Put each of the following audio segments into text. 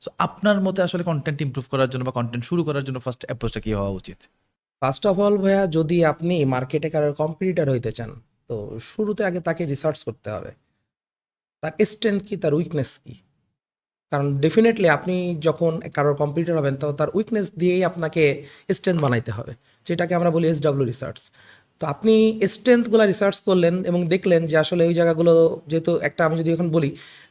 So আপনার মতে আসলে কনটেন্ট ইমপ্রুভ করার জন্য বা কনটেন্ট শুরু করার জন্য ফার্স্ট অ্যাপ্রোচটা কি হওয়া উচিত? ফার্স্ট অফ অল ভাইয়া, যদি আপনি মার্কেটে কারোর কম্পিটিটর হইতে চান, তো শুরুতে আগে তাকে রিসার্চ করতে হবে। তার স্ট্রেংথ কি, তার উইকনেস কি। কারণ ডেফিনেটলি আপনি যখন কারোর কম্পিটিটর হবেন, তো তার উইকনেস দিয়েই আপনাকে স্ট্রেংথ বানাইতে হবে, যেটাকে আমরা বলি SW রিসার্চ। তো আপনি স্ট্রেংথগুলো রিসার্চ করলেন এবং দেখলেন যে আসলে ওই জায়গাগুলো, যেহেতু একটা আমি যদি এখন বলি,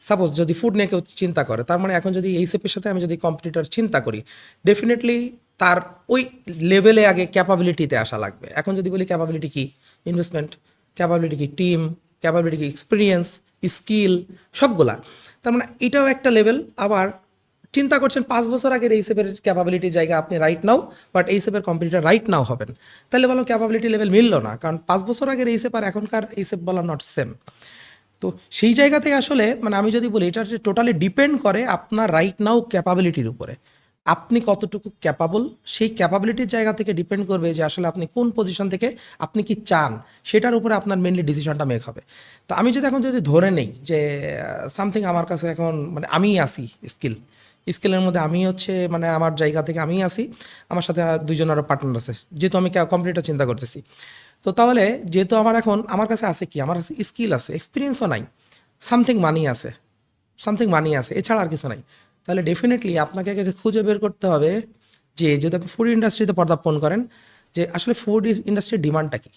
সাপোজ যদি ফুড নিয়ে কেউ চিন্তা করে, তার মানে এখন যদি এই সেপের সাথে আমি যদি কম্পিটিটর চিন্তা করি, ডেফিনেটলি তার ওই লেভেলে আগে ক্যাপাবিলিটিতে আসা লাগবে। এখন যদি বলি ক্যাপাবিলিটি কি, ইনভেস্টমেন্ট, ক্যাপাবিলিটি কি টিম, ক্যাপাবিলিটি কি এক্সপিরিয়েন্স, স্কিল, সবগুলা। তার মানে এটাও একটা লেভেল। আবার চিন্তা করছেন 5 বছর আগের এই সেপের ক্যাপাবিলিটির জায়গা আপনি রাইট নাও, বাট এই সেপের কম্পিটিটর রাইট নাও হবেন, তাহলে বললাম ক্যাপাবিলিটি লেভেল মিললো না, কারণ 5 বছর আগের এই সেপ আর এখনকার এই সেপ বলা নট সেম। তো সেই জায়গা থেকে আসলে মানে আমি যদি বলি, এটা টোটালি ডিপেন্ড করে আপনার রাইট নাও ক্যাপাবিলিটির উপরে। আপনি কতটুকু ক্যাপাবল, সেই ক্যাপাবিলিটির জায়গা থেকে ডিপেন্ড করবে যে আসলে আপনি কোন পজিশন থেকে আপনি কি চান, সেটার উপরে আপনার মেনলি ডিসিশনটা মেক হবে। তো আমি যদি এখন যদি ধরে নেই যে সামথিং আমার কাছে এখন মানে আমিই আসি, স্কিলের মধ্যে আমি হচ্ছে মানে আমার জায়গা থেকে আমিই আসি, আমার সাথে দুইজন আরও পার্টনার আছে, যেহেতু আমি কমপ্লিটটা চিন্তা করতেছি। তো তাহলে যেহেতু আমার এখন আমার কাছে আছে কি, আমার কাছে স্কিল আছে, এক্সপিরিয়েন্সও নাই, সামথিং মানি আছে, এছাড়া আর কিছু নাই। তাহলে ডেফিনেটলি আপনাকে আগে খুঁজে বের করতে হবে যে যদি আপনি ফুড ইন্ডাস্ট্রিতে পদার্পণ করেন, যে আসলে ফুড ইন্ডাস্ট্রির ডিমান্ডটা কি।